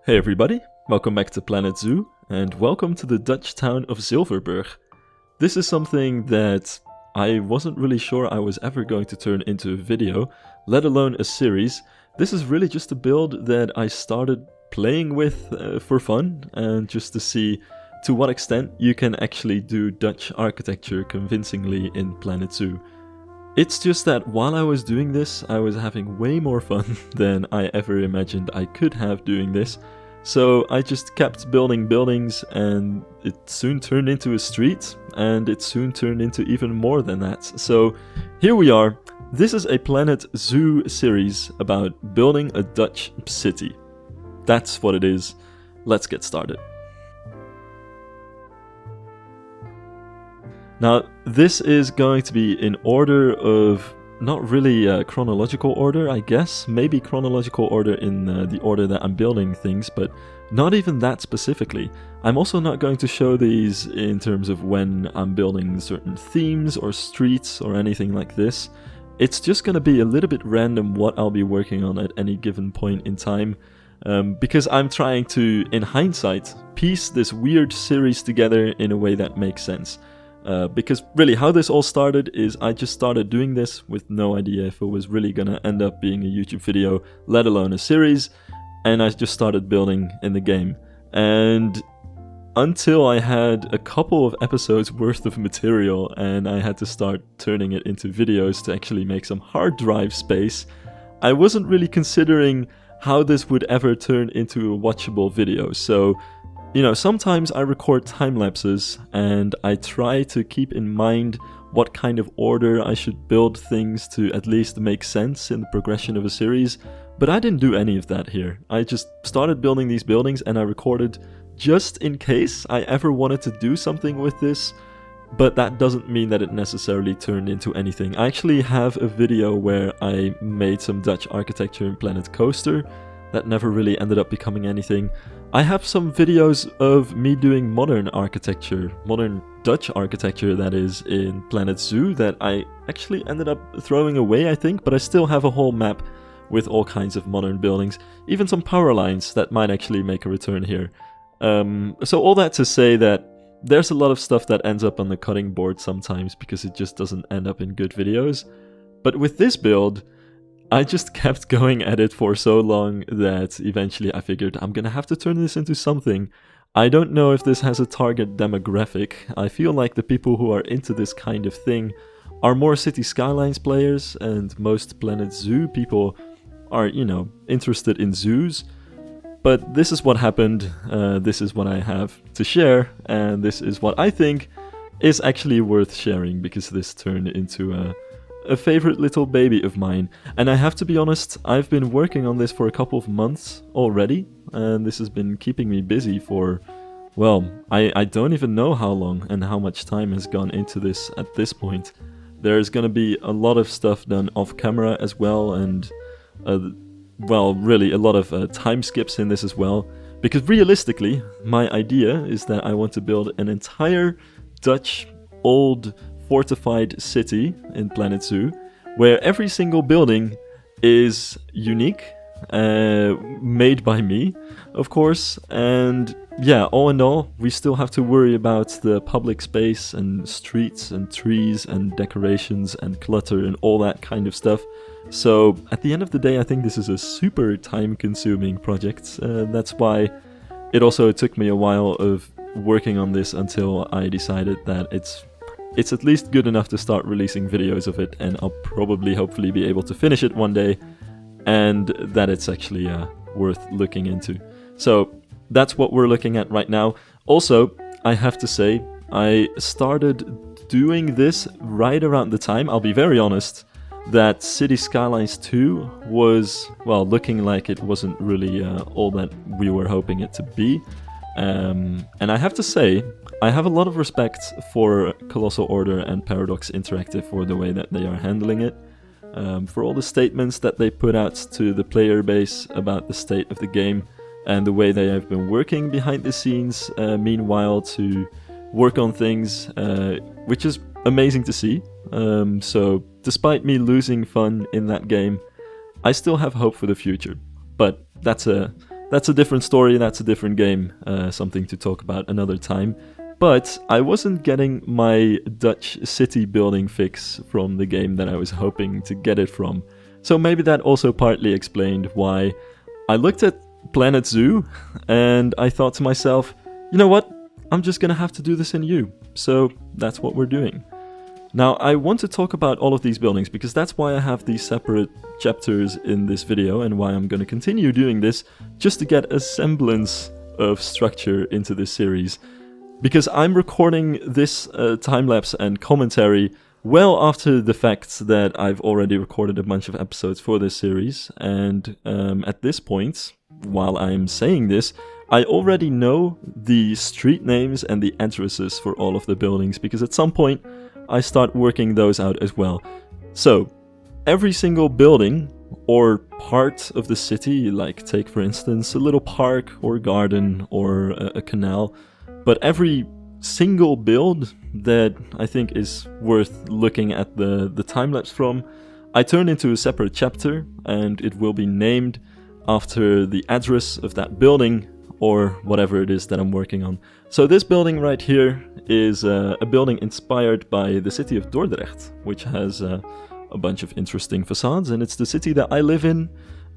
Hey everybody, welcome back to Planet Zoo, and welcome to the Dutch town of Zilverburg. This is something that I wasn't really sure I was ever going to turn into a video, let alone a series. This is really just a build that I started playing with for fun, and just to see to what extent you can actually do Dutch architecture convincingly in Planet Zoo. It's just that while I was doing this, I was having way more fun than I ever imagined I could have doing this. So I just kept building buildings, and it soon turned into a street, and it soon turned into even more than that. So here we are. This is a Planet Zoo series about building a Dutch city. That's what it is. Let's get started. Now, this is going to be in order of, not really chronological order, I guess. Maybe chronological order in the order that I'm building things, but not even that specifically. I'm also not going to show these in terms of when I'm building certain themes or streets or anything like this. It's just going to be a little bit random what I'll be working on at any given point in time. Because I'm trying to, in hindsight, piece this weird series together in a way that makes sense. Because really how this all started is I just started doing this with no idea if it was really gonna end up being a YouTube video, let alone a series, and I just started building in the game. And until I had a couple of episodes worth of material and I had to start turning it into videos to actually make some hard drive space, I wasn't really considering how this would ever turn into a watchable video. So, you know, sometimes I record time lapses and I try to keep in mind what kind of order I should build things to at least make sense in the progression of a series, but I didn't do any of that here. I just started building these buildings and I recorded just in case I ever wanted to do something with this, but that doesn't mean that it necessarily turned into anything. I actually have a video where I made some Dutch architecture in Planet Coaster that never really ended up becoming anything. I have some videos of me doing modern architecture, modern Dutch architecture that is, in Planet Zoo that I actually ended up throwing away, I think, but I still have a whole map with all kinds of modern buildings, even some power lines that might actually make a return here. So all that to say that there's a lot of stuff that ends up on the cutting board sometimes because it just doesn't end up in good videos. But with this build, I just kept going at it for so long that eventually I figured I'm gonna have to turn this into something. I don't know if this has a target demographic. I feel like the people who are into this kind of thing are more City Skylines players, and most Planet Zoo people are, you know, interested in zoos. But this is what happened, this is what I have to share, and this is what I think is actually worth sharing, because this turned into a favorite little baby of mine. And I have to be honest, I've been working on this for a couple of months already, and this has been keeping me busy for, well, I don't even know how long and how much time has gone into this at this point. There's gonna be a lot of stuff done off camera as well, and well, really a lot of time skips in this as well, because realistically my idea is that I want to build an entire Dutch old fortified city in Planet Zoo, where every single building is unique, made by me, of course, and yeah, all in all, we still have to worry about the public space and streets and trees and decorations and clutter and all that kind of stuff. So at the end of the day, I think this is a super time-consuming project. That's why it also took me a while of working on this until I decided that it's at least good enough to start releasing videos of it, and I'll probably hopefully be able to finish it one day, and that it's actually worth looking into. So that's what we're looking at right now. Also, I have to say, I started doing this right around the time, I'll be very honest, that City Skylines 2 was, well, looking like it wasn't really all that we were hoping it to be. And I have to say, I have a lot of respect for Colossal Order and Paradox Interactive for the way that they are handling it, for all the statements that they put out to the player base about the state of the game, and the way they have been working behind the scenes, meanwhile, to work on things, which is amazing to see. So despite me losing fun in that game, I still have hope for the future. But that's a that's a different story, that's a different game, something to talk about another time. But I wasn't getting my Dutch city building fix from the game that I was hoping to get it from. So maybe that also partly explained why I looked at Planet Zoo and I thought to myself, you know what, I'm just gonna have to do this in U. So that's what we're doing. Now I want to talk about all of these buildings because that's why I have these separate chapters in this video and why I'm gonna continue doing this, just to get a semblance of structure into this series. Because I'm recording this time-lapse and commentary well after the fact that I've already recorded a bunch of episodes for this series, and at this point, while I'm saying this, I already know the street names and the addresses for all of the buildings, because at some point I start working those out as well. So, every single building or part of the city, like take for instance a little park or garden or a canal, but every single build that I think is worth looking at the time-lapse from, I turn into a separate chapter, and it will be named after the address of that building or whatever it is that I'm working on. So this building right here is a building inspired by the city of Dordrecht, which has a bunch of interesting facades, and it's the city that I live in,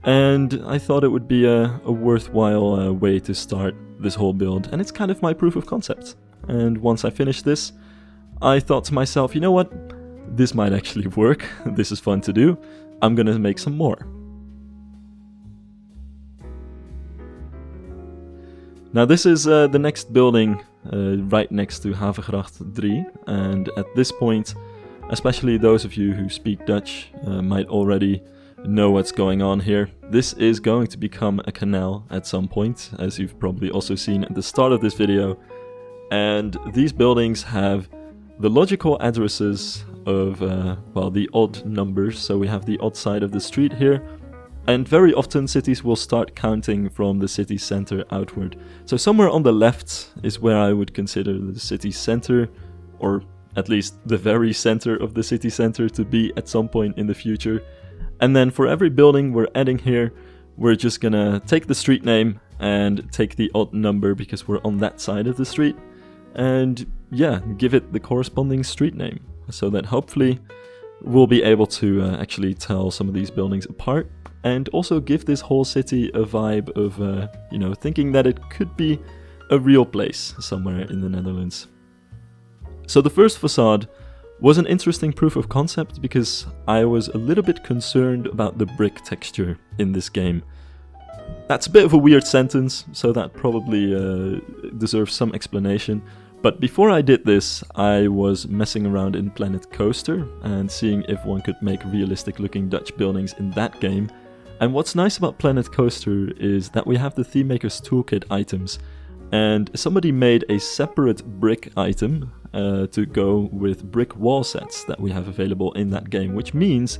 and I thought it would be a worthwhile way to start this whole build, and it's kind of my proof of concept. And once I finish this, I thought to myself, you know what, this might actually work, this is fun to do, I'm gonna make some more. Now this is the next building right next to Havengracht 3, and at this point, especially those of you who speak Dutch might already know what's going on here. This is going to become a canal at some point, as you've probably also seen at the start of this video. And these buildings have the logical addresses of, well, the odd numbers. So we have the odd side of the street here. And very often cities will start counting from the city center outward. So somewhere on the left is where I would consider the city center, or at least the very center of the city center, to be at some point in the future. And then for every building we're adding here, we're just gonna take the street name and take the odd number because we're on that side of the street, and yeah, give it the corresponding street name, so that hopefully we'll be able to actually tell some of these buildings apart, and also give this whole city a vibe of, you know, thinking that it could be a real place somewhere in the Netherlands. So the first facade was an interesting proof of concept because I was a little bit concerned about the brick texture in this game. That's a bit of a weird sentence, so that probably deserves some explanation. But before I did this, I was messing around in Planet Coaster and seeing if one could make realistic looking Dutch buildings in that game. And what's nice about Planet Coaster is that we have the Theme Maker's Toolkit items, and somebody made a separate brick item to go with brick wall sets that we have available in that game, which means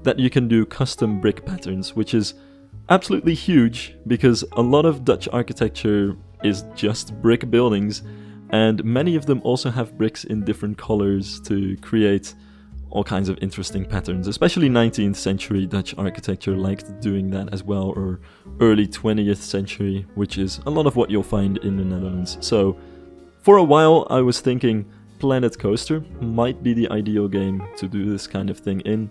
that you can do custom brick patterns, which is absolutely huge because a lot of Dutch architecture is just brick buildings, and many of them also have bricks in different colors to create all kinds of interesting patterns. Especially 19th century Dutch architecture liked doing that as well, or early 20th century, which is a lot of what you'll find in the Netherlands. So for a while I was thinking Planet Coaster might be the ideal game to do this kind of thing in,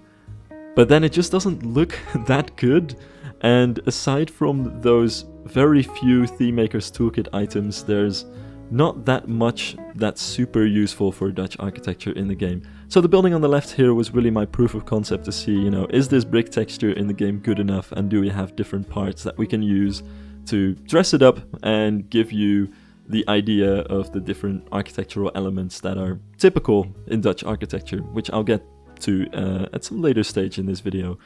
but then it just doesn't look that good. And aside from those very few Theme Maker's Toolkit items, there's not that much that's super useful for Dutch architecture in the game. So the building on the left here was really my proof of concept to see, you know, is this brick texture in the game good enough, and do we have different parts that we can use to dress it up and give you the idea of the different architectural elements that are typical in Dutch architecture, which I'll get to at some later stage in this video.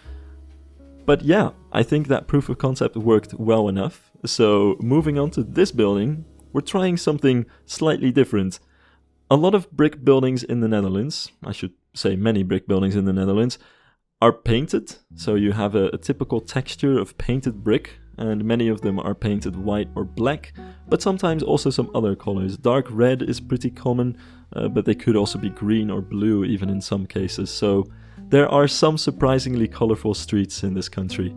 But yeah, I think that proof of concept worked well enough. So moving on to this building, we're trying something slightly different. A lot of brick buildings in the Netherlands, I should say many brick buildings in the Netherlands, are painted. So you have a typical texture of painted brick, and many of them are painted white or black, but sometimes also some other colors. Dark red is pretty common, but they could also be green or blue even in some cases. So there are some surprisingly colorful streets in this country.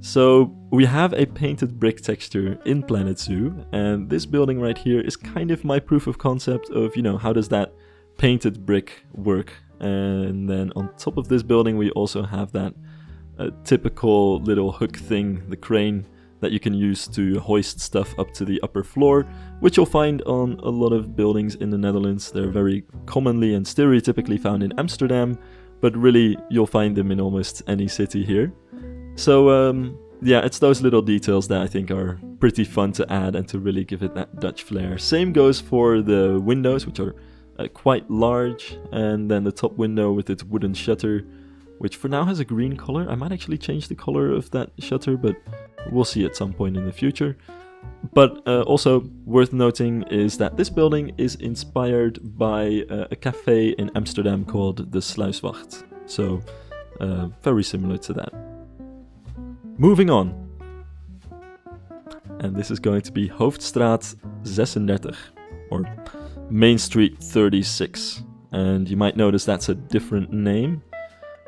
So we have a painted brick texture in Planet Zoo, and this building right here is kind of my proof of concept of, how does that painted brick work. And then on top of this building we also have that typical little hook thing, the crane, that you can use to hoist stuff up to the upper floor, which you'll find on a lot of buildings in the Netherlands. They're very commonly and stereotypically found in Amsterdam, but really you'll find them in almost any city here. So it's those little details that I think are pretty fun to add and to really give it that Dutch flair. Same goes for the windows, which are quite large, and then the top window with its wooden shutter, which for now has a green color. I might actually change the color of that shutter, but we'll see at some point in the future. But also worth noting is that this building is inspired by a cafe in Amsterdam called the Sluiswacht. So very similar to that. Moving on. And this is going to be Hoofdstraat 36, or Main Street 36. And you might notice that's a different name,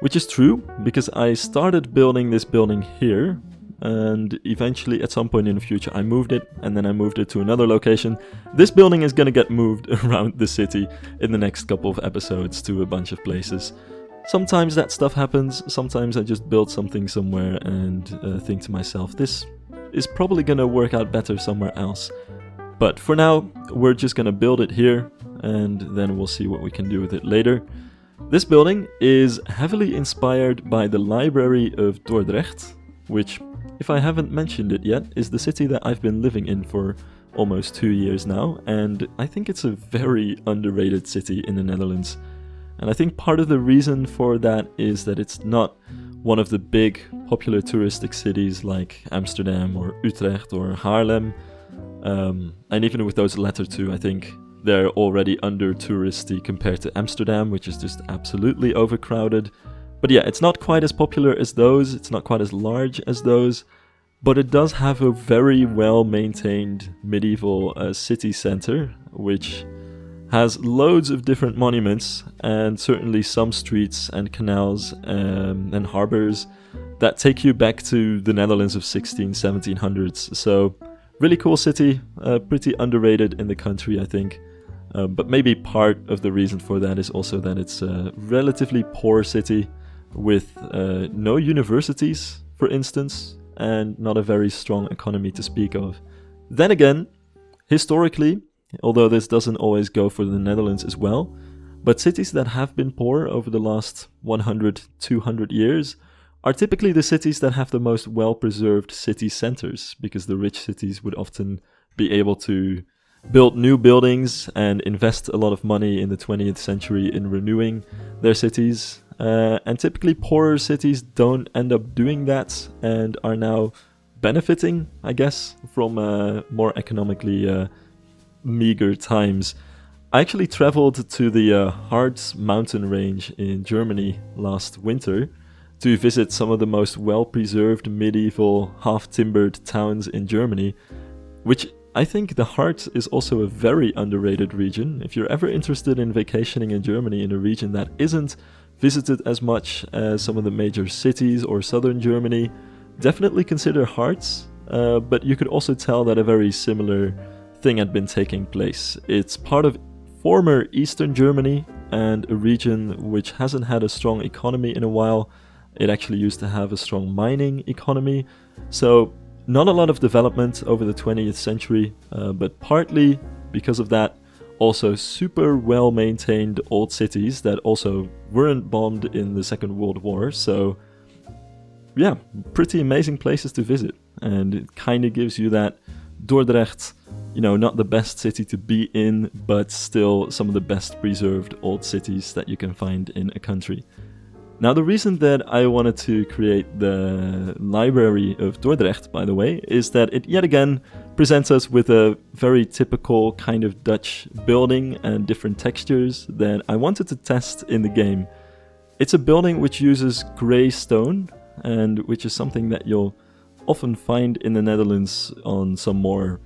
which is true, because I started building this building here, and eventually at some point in the future I moved it, and then I moved it to another location. This building is going to get moved around the city in the next couple of episodes to a bunch of places. Sometimes that stuff happens, sometimes I just build something somewhere and think to myself, this is probably going to work out better somewhere else. But for now, we're just going to build it here, and then we'll see what we can do with it later. This building is heavily inspired by the Library of Dordrecht, which, if I haven't mentioned it yet, is the city that I've been living in for almost 2 years now, and I think it's a very underrated city in the Netherlands. And I think part of the reason for that is that it's not one of the big popular touristic cities like Amsterdam or Utrecht or Haarlem. And even with those latter two, I think they're already under touristy compared to Amsterdam, which is just absolutely overcrowded. But yeah, it's not quite as popular as those, it's not quite as large as those, but it does have a very well maintained medieval city center, which has loads of different monuments, and certainly some streets and canals and harbors that take you back to the Netherlands of 1700s. So really cool city, pretty underrated in the country, I think. But maybe part of the reason for that is also that it's a relatively poor city with no universities, for instance, and not a very strong economy to speak of. Then again, historically, although this doesn't always go for the Netherlands as well, but cities that have been poor over the last 100, 200 years are typically the cities that have the most well-preserved city centers, because the rich cities would often be able to build new buildings and invest a lot of money in the 20th century in renewing their cities. And typically poorer cities don't end up doing that and are now benefiting, I guess, from more economically meager times. I actually traveled to the Harz mountain range in Germany last winter to visit some of the most well-preserved medieval half-timbered towns in Germany, which I think the Harz is also a very underrated region. If you're ever interested in vacationing in Germany in a region that isn't visited as much as some of the major cities or southern Germany, definitely consider Harz, but you could also tell that a very similar thing had been taking place. It's part of former Eastern Germany and a region which hasn't had a strong economy in a while. It actually used to have a strong mining economy, so not a lot of development over the 20th century, but partly because of that, also super well maintained old cities that also weren't bombed in the Second World War. So yeah, pretty amazing places to visit, and it kind of gives you that Dordrecht, not the best city to be in, but still some of the best preserved old cities that you can find in a country. Now, the reason that I wanted to create the Library of Dordrecht, by the way, is that it yet again presents us with a very typical kind of Dutch building and different textures that I wanted to test in the game. It's a building which uses grey stone, and which is something that you'll often find in the Netherlands on some more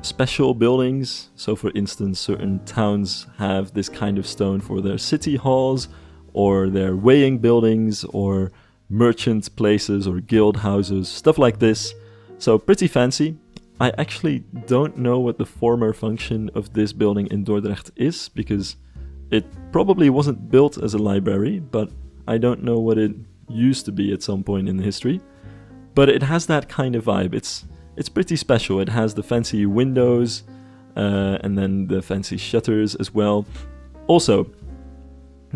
special buildings. So for instance, certain towns have this kind of stone for their city halls or their weighing buildings, or merchant places or guild houses, stuff like this. So pretty fancy. I actually don't know what the former function of this building in Dordrecht is, because it probably wasn't built as a library, but I don't know what it used to be at some point in history. But it has that kind of vibe. It's pretty special. It has the fancy windows and then the fancy shutters as well. Also,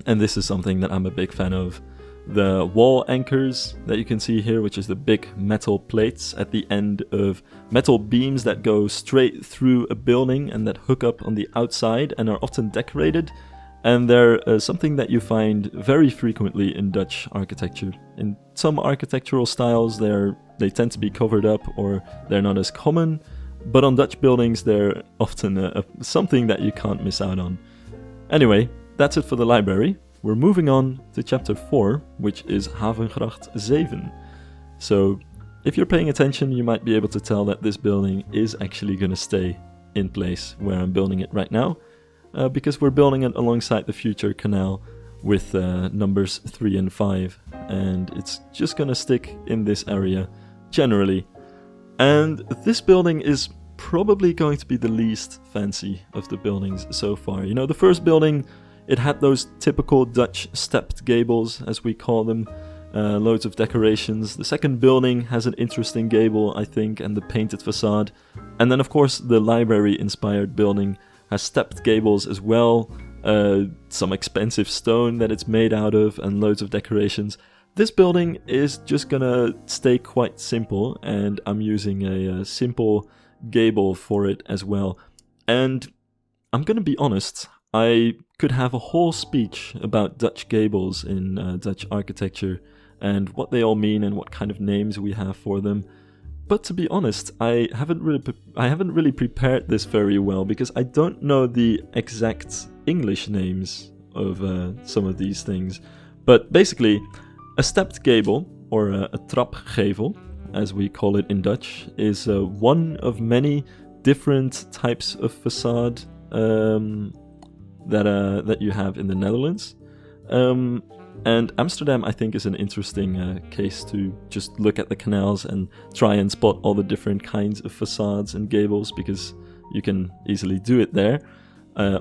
and this is something that I'm a big fan of, the wall anchors that you can see here, which is the big metal plates at the end of metal beams that go straight through a building and that hook up on the outside and are often decorated. And they're something that you find very frequently in Dutch architecture. In some architectural styles, they tend to be covered up or they're not as common, but on Dutch buildings, they're often something that you can't miss out on. Anyway, that's it for the library. We're moving on to chapter 4, which is Havengracht 7. So, if you're paying attention, you might be able to tell that this building is actually going to stay in place where I'm building it right now, because we're building it alongside the future canal with numbers 3 and 5, and it's just going to stick in this area generally. And this building is probably going to be the least fancy of the buildings so far. You know, the first building, it had those typical Dutch stepped gables, as we call them, loads of decorations. The second building has an interesting gable, I think, and the painted facade. And then, of course, the library-inspired building has stepped gables as well, some expensive stone that it's made out of, and loads of decorations. This building is just gonna stay quite simple, and I'm using a simple gable for it as well. And I'm gonna be honest, I could have a whole speech about Dutch gables in Dutch architecture and what they all mean and what kind of names we have for them. But to be honest, I haven't really prepared this very well, because I don't know the exact English names of some of these things. But basically, a stepped gable, or a trapgevel, as we call it in Dutch, is one of many different types of facade that you have in the Netherlands. And Amsterdam, I think, is an interesting case to just look at the canals and try and spot all the different kinds of facades and gables, because you can easily do it there.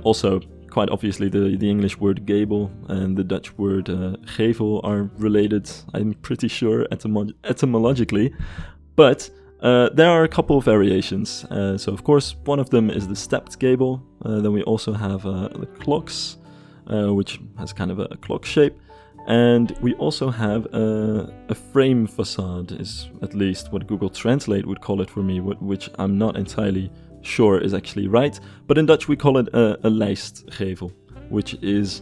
Also, quite obviously, the English word gable and the Dutch word gevel are related, I'm pretty sure, etymologically. But there are a couple of variations. So, of course, one of them is the stepped gable. Then we also have the clocks, which has kind of a clock shape. And we also have a frame facade, is at least what Google Translate would call it for me, which I'm not entirely sure is actually right. But in Dutch we call it a lijstgevel, which is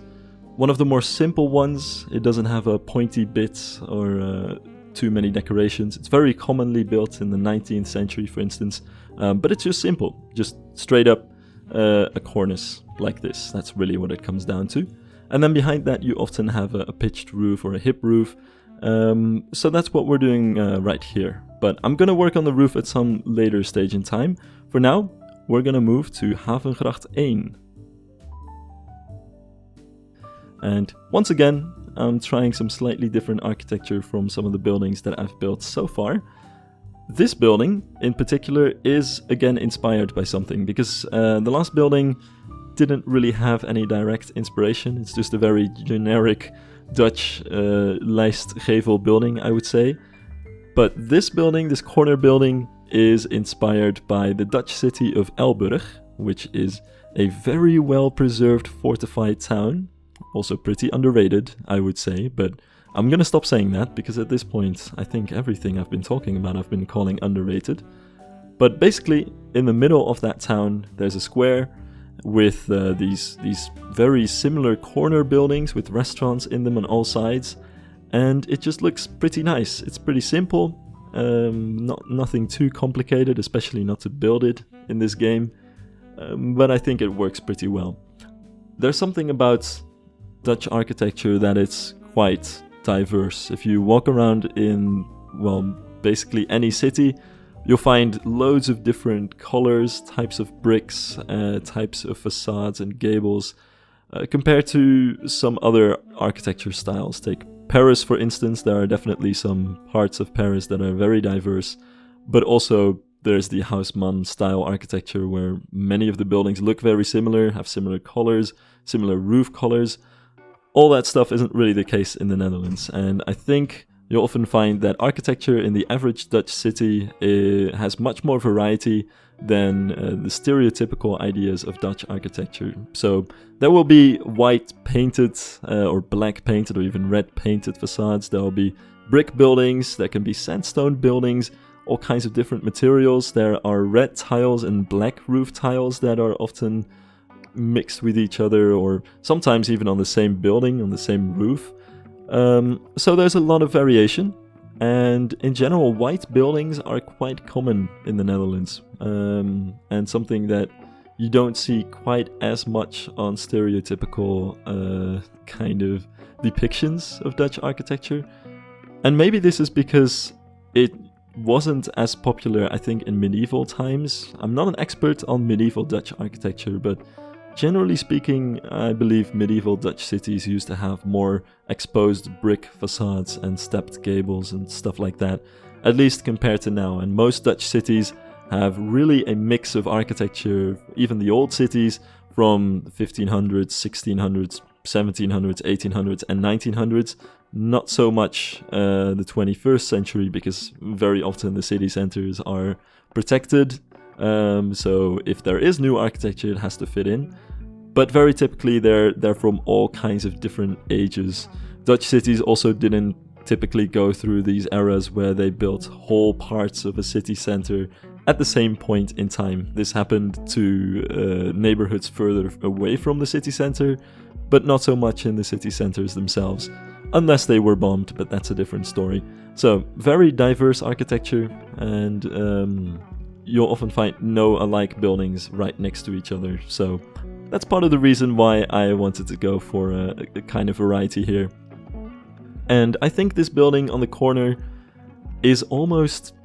one of the more simple ones. It doesn't have a pointy bit or too many decorations. It's very commonly built in the 19th century, for instance, but it's just simple, just straight up a cornice like this. That's really what it comes down to. And then behind that you often have a pitched roof or a hip roof. So that's what we're doing right here. But I'm going to work on the roof at some later stage in time. For now, we're going to move to Havengracht 1. And once again, I'm trying some slightly different architecture from some of the buildings that I've built so far. This building in particular is again inspired by something, because the last building didn't really have any direct inspiration. It's just a very generic Dutch lijstgevel building, I would say. But this building, this corner building, is inspired by the Dutch city of Elburg, which is a very well preserved fortified town. Also pretty underrated, I would say, but I'm gonna stop saying that, because at this point I think everything I've been talking about I've been calling underrated. But basically, in the middle of that town there's a square with these very similar corner buildings with restaurants in them on all sides, and it just looks pretty nice. It's pretty simple, nothing too complicated, especially not to build it in this game, but I think it works pretty well. There's something about Dutch architecture that it's quite diverse. If you walk around in, well, basically any city, you'll find loads of different colors, types of bricks, types of facades and gables, compared to some other architecture styles. Take Paris, for instance, there are definitely some parts of Paris that are very diverse, but also there's the Haussmann style architecture where many of the buildings look very similar, have similar colors, similar roof colors. All that stuff isn't really the case in the Netherlands, and I think you'll often find that architecture in the average Dutch city has much more variety than the stereotypical ideas of Dutch architecture. So there will be white painted or black painted or even red painted facades. There will be brick buildings, there can be sandstone buildings, all kinds of different materials. There are red tiles and black roof tiles that are often mixed with each other, or sometimes even on the same building, on the same roof. So there's a lot of variation, and in general white buildings are quite common in the Netherlands, and something that you don't see quite as much on stereotypical kind of depictions of Dutch architecture. And maybe this is because it wasn't as popular, I think, in medieval times. I'm not an expert on medieval Dutch architecture, but generally speaking, I believe medieval Dutch cities used to have more exposed brick facades and stepped gables and stuff like that, at least compared to now. And most Dutch cities have really a mix of architecture, even the old cities from the 1500s, 1600s, 1700s, 1800s and 1900s. Not so much the 21st century, because very often the city centers are protected. So if there is new architecture, it has to fit in. But very typically, they're from all kinds of different ages. Dutch cities also didn't typically go through these eras where they built whole parts of a city center at the same point in time. This happened to neighborhoods further away from the city center, but not so much in the city centers themselves, unless they were bombed, but that's a different story. So, very diverse architecture, and you'll often find no alike buildings right next to each other. So, that's part of the reason why I wanted to go for a kind of variety here. And I think this building on the corner is almost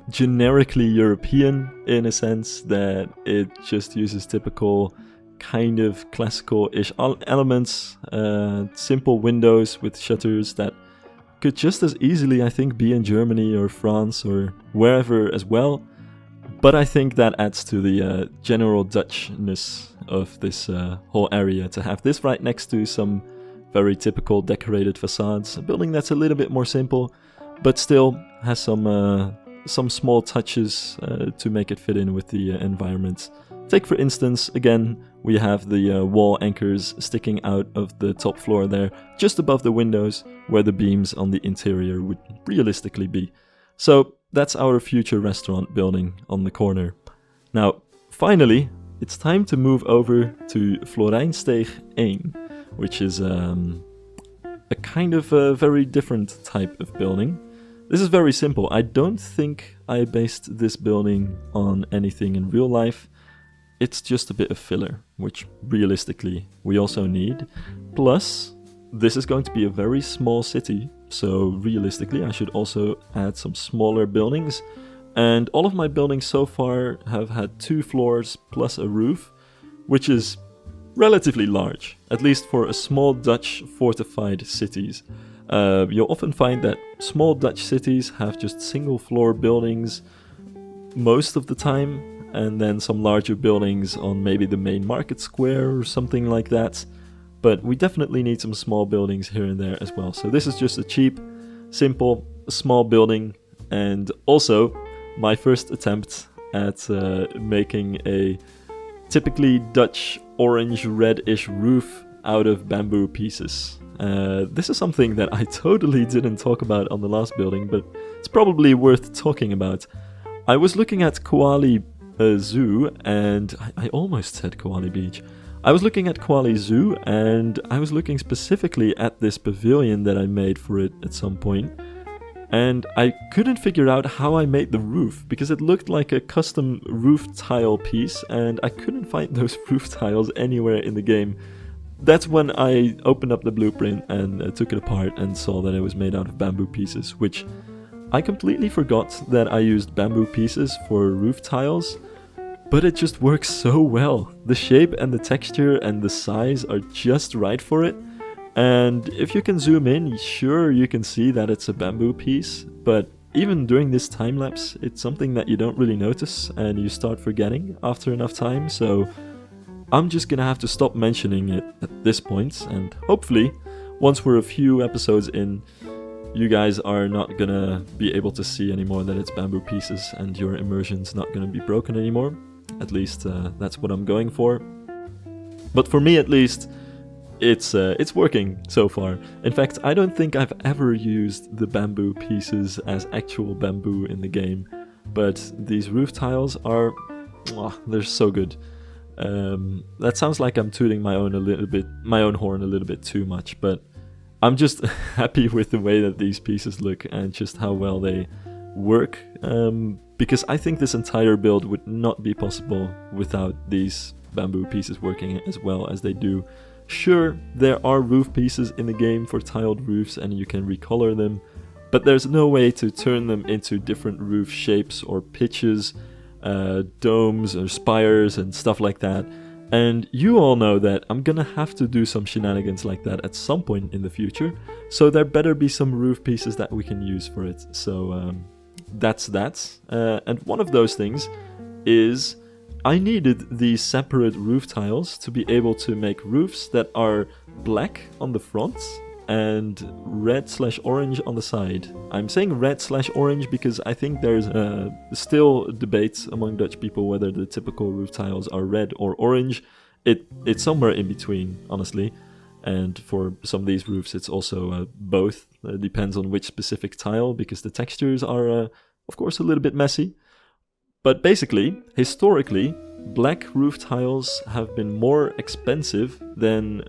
generically European, in a sense that it just uses typical kind of classical-ish elements, simple windows with shutters that could just as easily, I think, be in Germany or France or wherever as well. But I think that adds to the general Dutchness of this whole area, to have this right next to some very typical decorated facades, a building that's a little bit more simple, but still has some small touches to make it fit in with the environment. Take, for instance, again, we have the wall anchors sticking out of the top floor there, just above the windows, where the beams on the interior would realistically be. So that's our future restaurant building on the corner. Now, finally, it's time to move over to Florijnsteeg 1, which is a kind of a very different type of building. This is very simple. I don't think I based this building on anything in real life. It's just a bit of filler, which realistically we also need. Plus, this is going to be a very small city, so realistically I should also add some smaller buildings. And all of my buildings so far have had 2 floors plus a roof, which is relatively large, at least for a small Dutch fortified cities. You'll often find that small Dutch cities have just single floor buildings most of the time, and then some larger buildings on maybe the main market square or something like that. But we definitely need some small buildings here and there as well. So this is just a cheap, simple, small building, and also my first attempt at making a typically Dutch orange reddish roof out of bamboo pieces. This is something that I totally didn't talk about on the last building, but it's probably worth talking about. I was looking at Koali Zoo, and I almost said Koali Beach. I was looking at Koali Zoo, and I was looking specifically at this pavilion that I made for it at some point. And I couldn't figure out how I made the roof, because it looked like a custom roof tile piece, and I couldn't find those roof tiles anywhere in the game. That's when I opened up the blueprint and took it apart and saw that it was made out of bamboo pieces, which I completely forgot that I used bamboo pieces for roof tiles, but it just works so well. The shape and the texture and the size are just right for it, And if you can zoom in, sure, you can see that it's a bamboo piece, but even during this time lapse, it's something that you don't really notice and you start forgetting after enough time, so I'm just gonna have to stop mentioning it at this point, and hopefully, once we're a few episodes in, you guys are not gonna be able to see anymore that it's bamboo pieces and your immersion's not gonna be broken anymore. At least that's what I'm going for. But for me at least, it's working so far. In fact, I don't think I've ever used the bamboo pieces as actual bamboo in the game, but these roof tiles are, they're so good. That sounds like I'm tooting my own horn a little bit too much, but I'm just happy with the way that these pieces look and just how well they work, because I think this entire build would not be possible without these bamboo pieces working as well as they do. Sure, there are roof pieces in the game for tiled roofs and you can recolor them, but there's no way to turn them into different roof shapes or pitches, domes or spires and stuff like that. And you all know that I'm gonna have to do some shenanigans like that at some point in the future, so there better be some roof pieces that we can use for it. So that's that. And one of those things is I needed these separate roof tiles to be able to make roofs that are black on the front and red/orange on the side. I'm saying red/orange because I think there's still debate among Dutch people whether the typical roof tiles are red or orange. It's somewhere in between, honestly. And for some of these roofs, it's also both. It depends on which specific tile, because the textures are, of course, a little bit messy. But basically, historically, black roof tiles have been more expensive than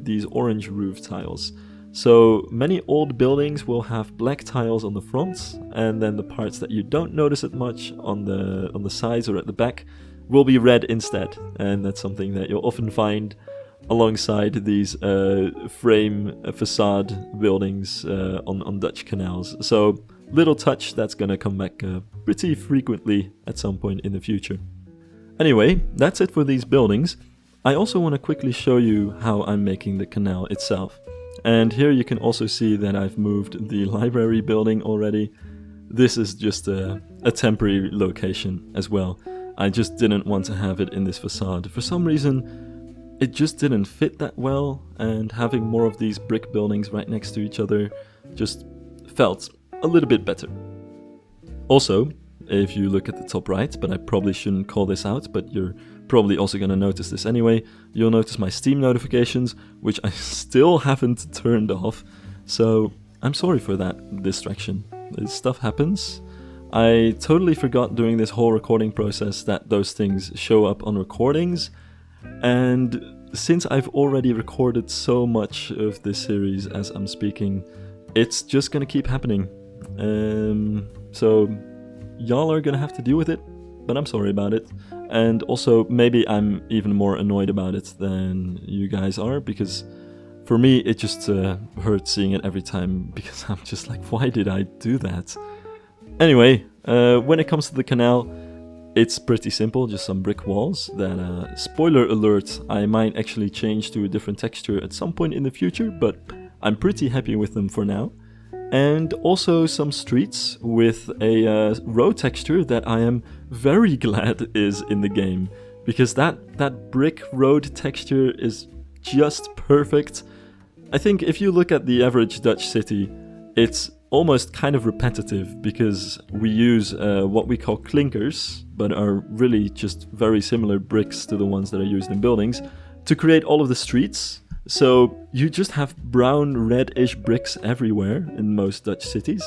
these orange roof tiles. So many old buildings will have black tiles on the front, and then the parts that you don't notice it much on the sides or at the back will be red instead. And that's something that you'll often find alongside these frame facade buildings on Dutch canals. So little touch that's gonna come back pretty frequently at some point in the future. Anyway, that's it for these buildings. I also want to quickly show you how I'm making the canal itself. And here you can also see that I've moved the library building already. This is just a temporary location as well. I just didn't want to have it in this facade. For some reason, it just didn't fit that well, and having more of these brick buildings right next to each other just felt a little bit better. Also, if you look at the top right, but I probably shouldn't call this out, but you're probably also going to notice this anyway, you'll notice my Steam notifications, which I still haven't turned off, so I'm sorry for that distraction. This stuff happens. I totally forgot during this whole recording process that those things show up on recordings, and since I've already recorded so much of this series as I'm speaking, it's just going to keep happening. So y'all are gonna have to deal with it, but I'm sorry about it. And also, maybe I'm even more annoyed about it than you guys are, because for me it just hurts seeing it every time, because I'm just like, why did I do that? Anyway, when it comes to the canal, it's pretty simple, just some brick walls that, spoiler alert, I might actually change to a different texture at some point in the future, but I'm pretty happy with them for now. And also some streets with a road texture that I am very glad is in the game, because that brick road texture is just perfect. I think if you look at the average Dutch city, it's almost kind of repetitive, because we use what we call clinkers, but are really just very similar bricks to the ones that are used in buildings, to create all of the streets. So you just have brown, reddish bricks everywhere in most Dutch cities.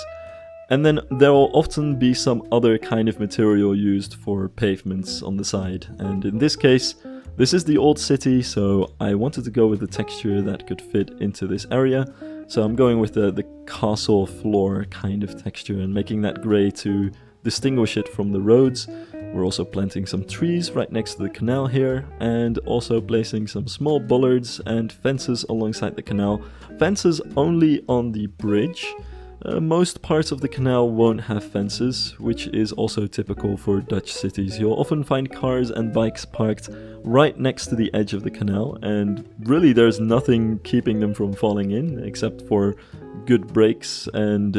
And then there will often be some other kind of material used for pavements on the side. And in this case, this is the old city, so I wanted to go with a texture that could fit into this area. So I'm going with the castle floor kind of texture and making that grey to distinguish it from the roads. We're also planting some trees right next to the canal here, and also placing some small bollards and fences alongside the canal. Fences only on the bridge, Most parts of the canal won't have fences, which is also typical for Dutch cities. You'll often find cars and bikes parked right next to the edge of the canal, and really there's nothing keeping them from falling in, except for good brakes and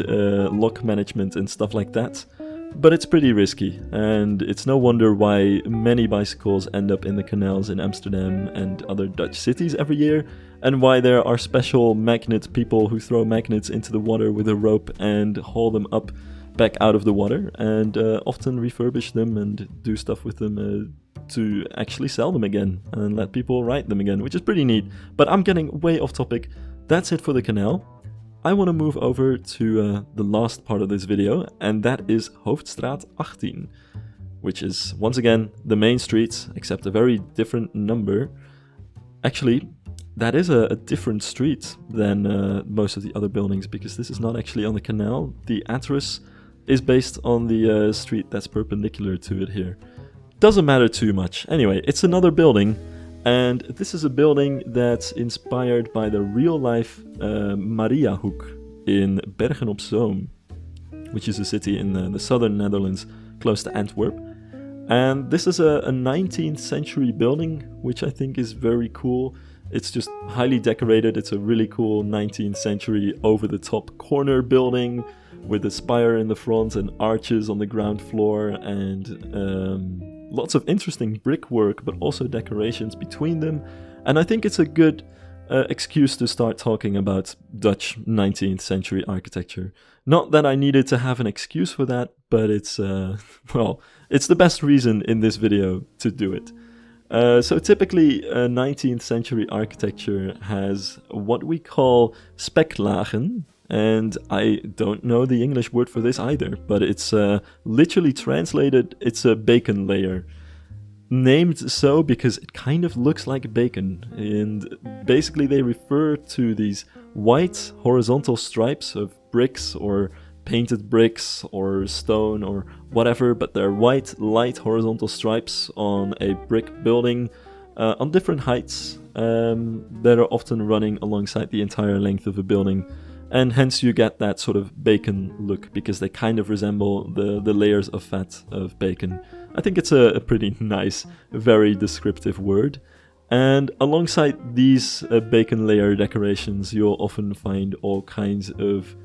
lock management and stuff like that. But it's pretty risky, and it's no wonder why many bicycles end up in the canals in Amsterdam and other Dutch cities every year, and why there are special magnet people who throw magnets into the water with a rope and haul them up back out of the water, and often refurbish them and do stuff with them to actually sell them again and let people ride them again, which is pretty neat. But I'm getting way off topic. That's it for the canal. I want to move over to the last part of this video, and that is Hoofdstraat 18, which is, once again, the main street, except a very different number. Actually, that is a different street than most of the other buildings, because this is not actually on the canal. The address is based on the street that's perpendicular to it here. Doesn't matter too much. Anyway, it's another building. And this is a building that's inspired by the real-life Mariahoek in Bergen op Zoom, which is a city in the southern Netherlands, close to Antwerp. And this is a 19th century building, which I think is very cool. It's just highly decorated. It's a really cool 19th century over-the-top corner building with a spire in the front and arches on the ground floor, and lots of interesting brickwork, but also decorations between them. And I think it's a good excuse to start talking about Dutch 19th century architecture. Not that I needed to have an excuse for that, but it's, well, it's the best reason in this video to do it. So typically 19th century architecture has what we call speklagen, and I don't know the English word for this either, but it's literally translated, it's a bacon layer. Named so because it kind of looks like bacon, and basically they refer to these white horizontal stripes of bricks or painted bricks or stone or whatever, but they're white, light horizontal stripes on a brick building on different heights that are often running alongside the entire length of a building. And hence you get that sort of bacon look, because they kind of resemble the layers of fat of bacon. I think it's a pretty nice, very descriptive word. And alongside these bacon layer decorations, you'll often find all kinds of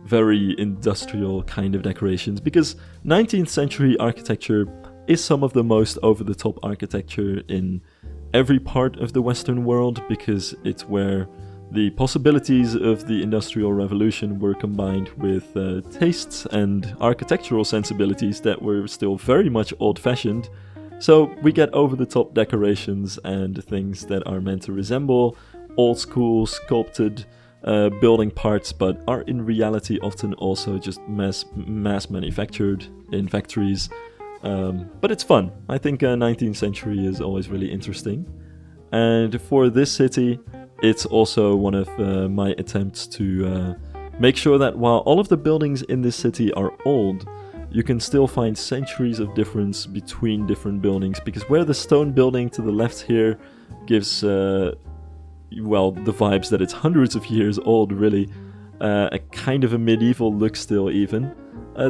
very industrial kind of decorations, because 19th century architecture is some of the most over-the-top architecture in every part of the Western world, because it's where the possibilities of the Industrial Revolution were combined with tastes and architectural sensibilities that were still very much old-fashioned. So we get over-the-top decorations and things that are meant to resemble old-school sculpted building parts, but are in reality often also just mass manufactured in factories. But it's fun. I think 19th century is always really interesting. And for this city, it's also one of my attempts to make sure that while all of the buildings in this city are old, you can still find centuries of difference between different buildings, because where the stone building to the left here gives, well, the vibes that it's hundreds of years old, really, a kind of a medieval look still even.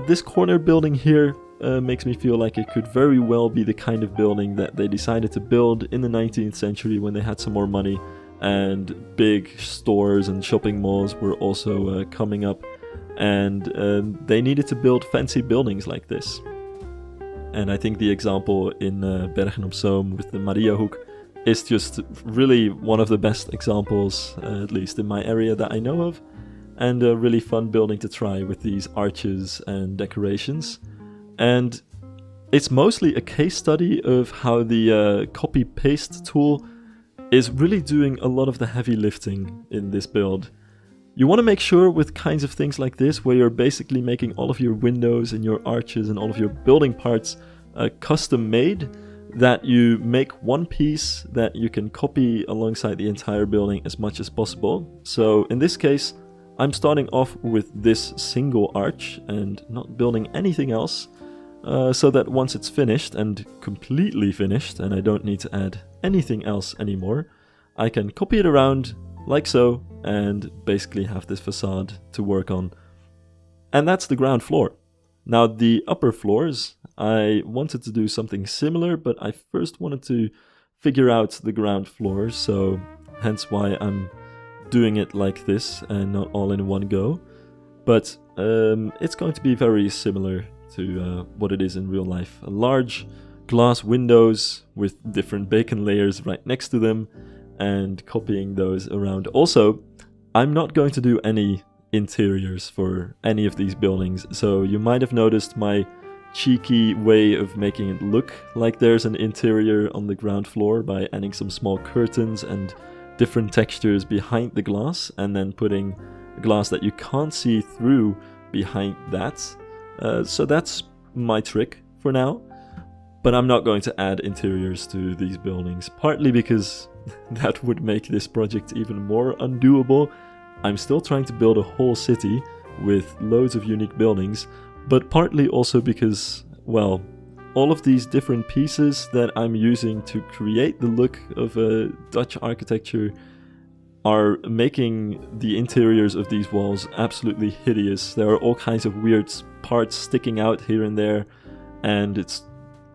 This corner building here makes me feel like it could very well be the kind of building that they decided to build in the 19th century when they had some more money, and big stores and shopping malls were also coming up, and they needed to build fancy buildings like this. And I think the example in Bergen op Zoom with the Mariahoek is just really one of the best examples, at least in my area that I know of, and a really fun building to try with these arches and decorations. And it's mostly a case study of how the copy-paste tool is really doing a lot of the heavy lifting in this build. You want to make sure with kinds of things like this, where you're basically making all of your windows and your arches and all of your building parts custom made, that you make one piece that you can copy alongside the entire building as much as possible. So in this case, I'm starting off with this single arch and not building anything else, so that once it's finished and completely finished and I don't need to add anything else anymore, I can copy it around like so and basically have this facade to work on. And that's the ground floor. Now, the upper floors, I wanted to do something similar, but I first wanted to figure out the ground floor, so hence why I'm doing it like this and not all in one go. But it's going to be very similar to what it is in real life. A large glass windows with different bacon layers right next to them and copying those around. Also, I'm not going to do any interiors for any of these buildings, so you might have noticed my cheeky way of making it look like there's an interior on the ground floor by adding some small curtains and different textures behind the glass, and then putting glass that you can't see through behind that. So that's my trick for now, but I'm not going to add interiors to these buildings, partly because that would make this project even more undoable. I'm still trying to build a whole city with loads of unique buildings, but partly also because, well, all of these different pieces that I'm using to create the look of a Dutch architecture are making the interiors of these walls absolutely hideous. There are all kinds of weird parts sticking out here and there, and it's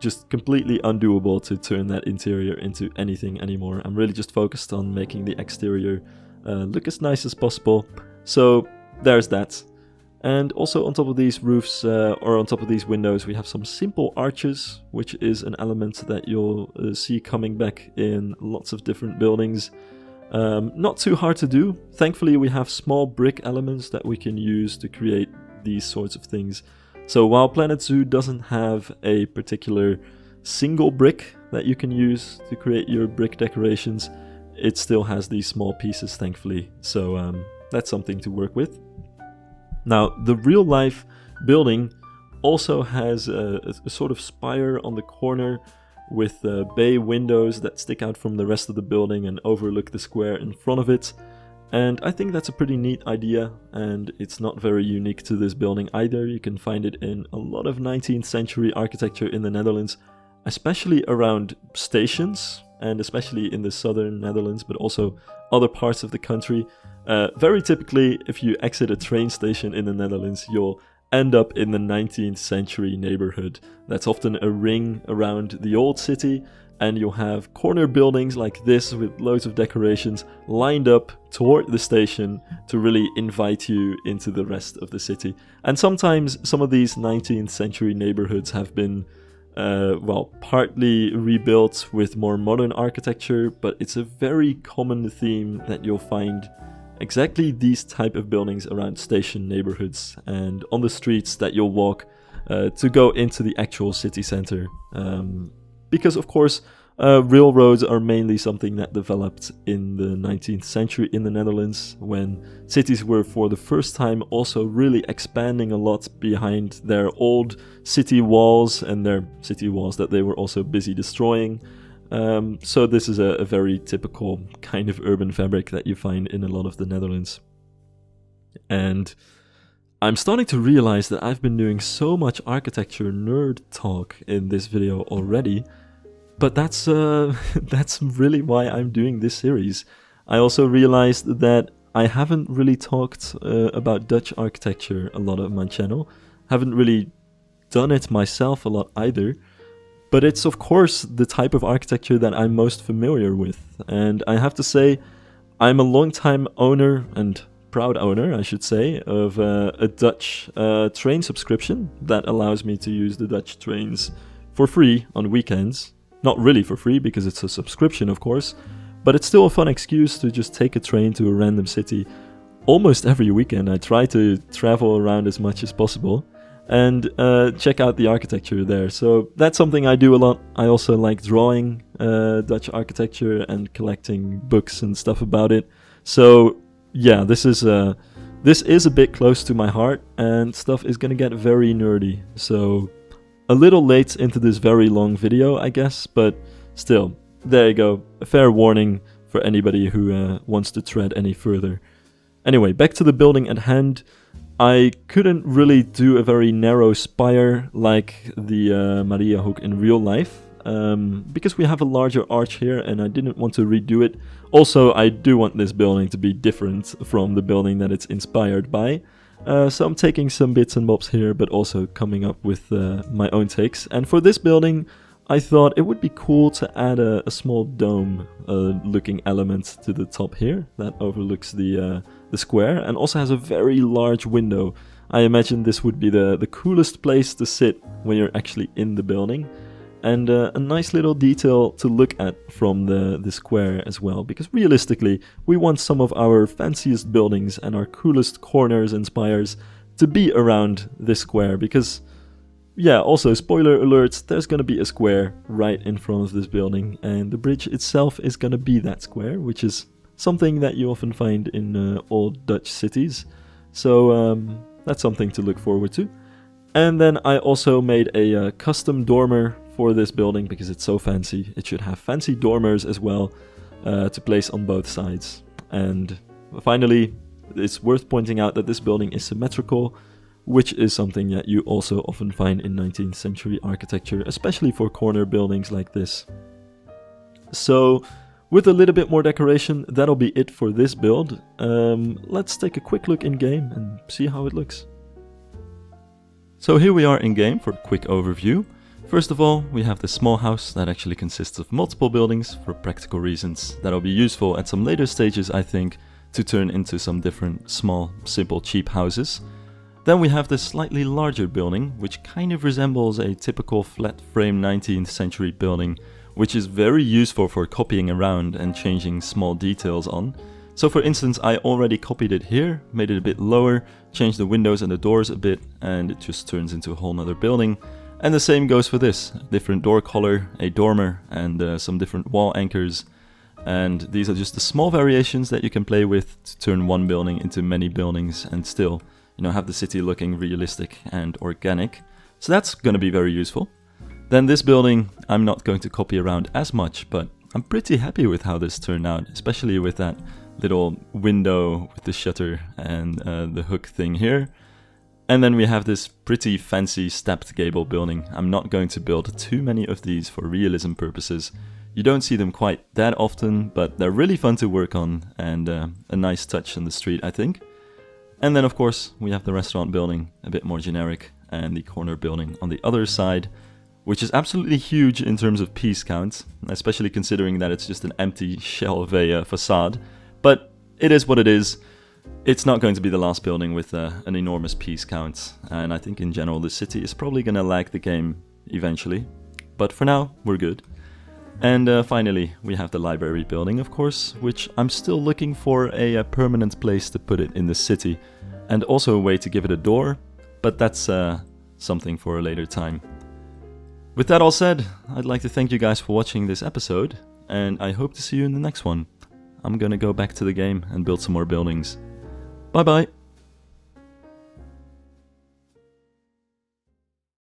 just completely undoable to turn that interior into anything anymore. I'm really just focused on making the exterior look as nice as possible. So there's that. And also on top of these roofs, or on top of these windows, we have some simple arches, which is an element that you'll see coming back in lots of different buildings. Not too hard to do. Thankfully, we have small brick elements that we can use to create these sorts of things. So while Planet Zoo doesn't have a particular single brick that you can use to create your brick decorations, it still has these small pieces, thankfully. So that's something to work with. Now, the real life building also has a sort of spire on the corner with bay windows that stick out from the rest of the building and overlook the square in front of it. And I think that's a pretty neat idea, and it's not very unique to this building either. You can find it in a lot of 19th century architecture in the Netherlands, especially around stations, and especially in the southern Netherlands, but also other parts of the country. Very typically, if you exit a train station in the Netherlands, you'll end up in the 19th century neighborhood. That's often a ring around the old city, and you'll have corner buildings like this with loads of decorations lined up toward the station to really invite you into the rest of the city. And sometimes some of these 19th century neighborhoods have been partly rebuilt with more modern architecture, but it's a very common theme that you'll find exactly these type of buildings around station neighborhoods and on the streets that you'll walk to go into the actual city center. Because of course, railroads are mainly something that developed in the 19th century in the Netherlands, when cities were for the first time also really expanding a lot behind their old city walls, and their city walls that they were also busy destroying. So this is a very typical kind of urban fabric that you find in a lot of the Netherlands. And I'm starting to realize that I've been doing so much architecture nerd talk in this video already, but that's really why I'm doing this series. I also realized that I haven't really talked about Dutch architecture a lot on my channel. Haven't really done it myself a lot either. But it's of course the type of architecture that I'm most familiar with. And I have to say, I'm a long-time owner, and proud owner I should say, of a Dutch train subscription that allows me to use the Dutch trains for free on weekends. Not really for free, because it's a subscription of course, but it's still a fun excuse to just take a train to a random city. Almost every weekend I try to travel around as much as possible and check out the architecture there. So that's something I do a lot. I also like drawing Dutch architecture and collecting books and stuff about it. So yeah, this is a bit close to my heart, and stuff is gonna get very nerdy. So a little late into this very long video, I guess, but still, there you go. A fair warning for anybody who wants to tread any further. Anyway, back to the building at hand. I couldn't really do a very narrow spire like the Mariahoek in real life, because we have a larger arch here and I didn't want to redo it. Also, I do want this building to be different from the building that it's inspired by. So I'm taking some bits and bobs here, but also coming up with my own takes. And for this building, I thought it would be cool to add a small dome looking element to the top here that overlooks the square and also has a very large window. I imagine this would be the coolest place to sit when you're actually in the building. And a nice little detail to look at from the square as well, because realistically, we want some of our fanciest buildings and our coolest corners and spires to be around this square, because, yeah, also, spoiler alert, there's gonna be a square right in front of this building, and the bridge itself is gonna be that square, which is something that you often find in old Dutch cities. So that's something to look forward to. And then I also made a custom dormer for this building because it's so fancy. It should have fancy dormers as well to place on both sides. And finally, it's worth pointing out that this building is symmetrical, which is something that you also often find in 19th century architecture, especially for corner buildings like this. So, with a little bit more decoration, that'll be it for this build. Let's take a quick look in game and see how it looks. So here we are in game for a quick overview. First of all, we have this small house that actually consists of multiple buildings for practical reasons that'll be useful at some later stages, I think, to turn into some different small, simple, cheap houses. Then we have this slightly larger building, which kind of resembles a typical flat frame 19th century building, which is very useful for copying around and changing small details on. So for instance, I already copied it here, made it a bit lower, changed the windows and the doors a bit, and it just turns into a whole nother building. And the same goes for this, different door color, a dormer, and some different wall anchors. And these are just the small variations that you can play with to turn one building into many buildings and still, have the city looking realistic and organic. So that's going to be very useful. Then this building, I'm not going to copy around as much, but I'm pretty happy with how this turned out, especially with that little window with the shutter and the hook thing here. And then we have this pretty fancy stepped gable building. I'm not going to build too many of these for realism purposes. You don't see them quite that often, but they're really fun to work on and a nice touch on the street, I think. And then of course we have the restaurant building, a bit more generic, and the corner building on the other side, which is absolutely huge in terms of piece count, especially considering that it's just an empty shell of a facade. But it is what it is. It's not going to be the last building with an enormous piece count, and I think in general the city is probably going to lag the game eventually. But for now, we're good. And finally, we have the library building, of course, which I'm still looking for a permanent place to put it in the city, and also a way to give it a door, but that's something for a later time. With that all said, I'd like to thank you guys for watching this episode, and I hope to see you in the next one. I'm gonna go back to the game and build some more buildings. Bye bye!